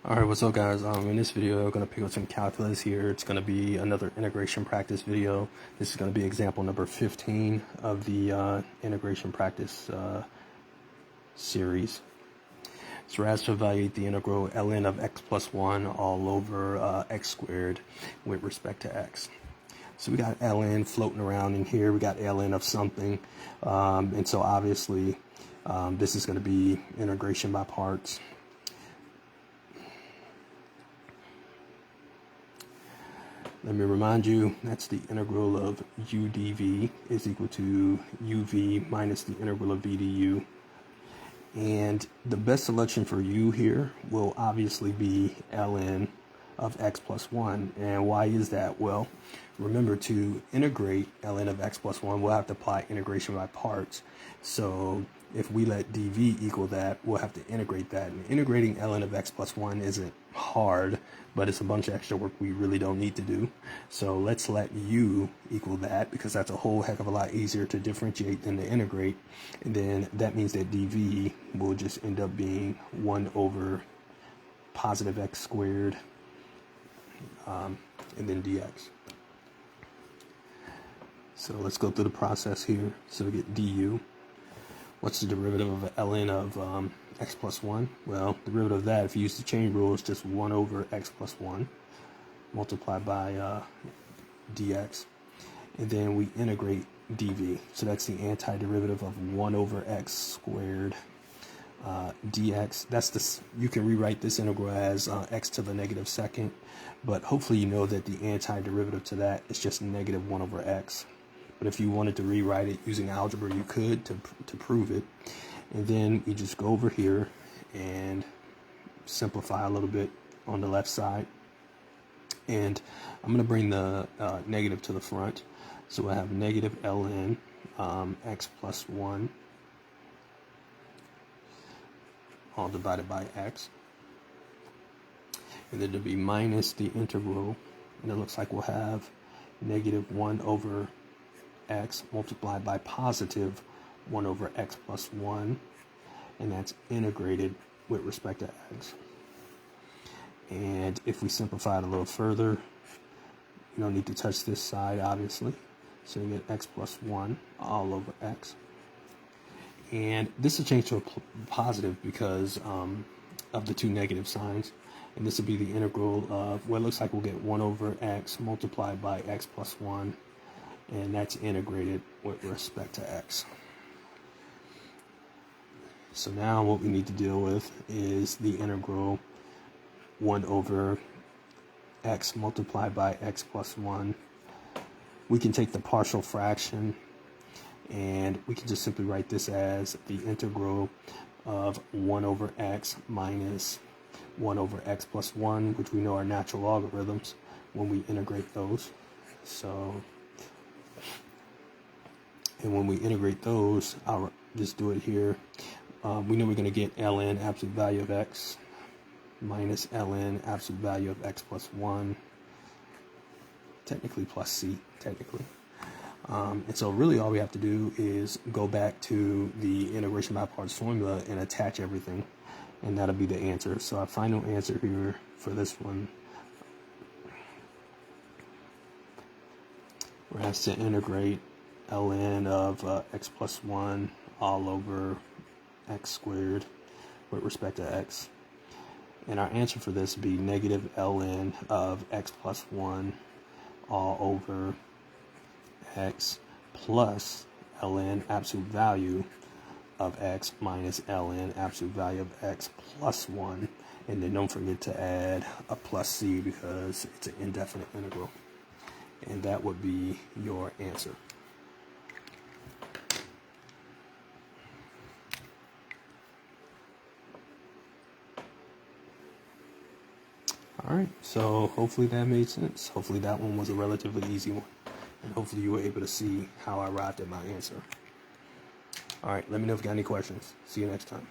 Alright, what's up guys? In this video, I'm going to pick up some calculus here. It's going to be another integration practice video. This is going to be example number 15 of the integration practice series. So we're asked to evaluate the integral ln of x plus 1 all over x squared with respect to x. So we got ln floating around in here. We got ln of something. And so obviously this is going to be integration by parts. Let me remind you, that's the integral of u dv is equal to uv minus the integral of v du. And the best selection for u here will obviously be ln of x plus 1. And why is that? Well, remember, to integrate ln of x plus 1, we'll have to apply integration by parts. So if we let dv equal that, we'll have to integrate that. And integrating ln of x plus 1 isn't hard, but it's a bunch of extra work we really don't need to do. So let's let u equal that, because that's a whole heck of a lot easier to differentiate than to integrate. And then that means that dv will just end up being 1 over positive x squared and then dx. So let's go through the process here. So we get du. What's the derivative of ln of x plus 1? Well, the derivative of that, if you use the chain rule, is just 1 over x plus 1 multiplied by dx. And then we integrate dv. So that's the antiderivative of 1 over x squared dx. That's this. You can rewrite this integral as x to the negative second, but hopefully you know that the antiderivative to that is just negative 1 over x. But if you wanted to rewrite it using algebra, you could to prove it. And then we just go over here and simplify a little bit on the left side. And I'm going to bring the negative to the front. So we'll have negative ln x plus 1 all divided by x. And then it'll be minus the integral. And it looks like we'll have negative 1 over x multiplied by positive 1 over x plus 1, and that's integrated with respect to x. And if we simplify it a little further, you don't need to touch this side, obviously. So you get x plus 1 all over x. And this will change to a positive because of the two negative signs. And this will be the integral of what looks like we'll get 1 over x multiplied by x plus 1. And that's integrated with respect to x. So now what we need to deal with is the integral 1 over x multiplied by x plus 1. We can take the partial fraction and we can just simply write this as the integral of 1 over x minus 1 over x plus 1, which we know are natural logarithms when we integrate those. And when we integrate those, I'll just do it here. We know we're going to get ln absolute value of x minus ln absolute value of x plus 1, technically plus c, technically. And so really all we have to do is go back to the integration by parts formula and attach everything, and that'll be the answer. So our final answer here for this one, we're asked to integrate ln of x plus 1 all over x squared with respect to x. And our answer for this would be negative ln of x plus 1 all over x plus ln absolute value of x minus ln absolute value of x plus 1. And then don't forget to add a plus c because it's an indefinite integral. And that would be your answer. Alright, so hopefully that made sense. Hopefully that one was a relatively easy one. And hopefully you were able to see how I arrived at my answer. Alright, let me know if you got any questions. See you next time.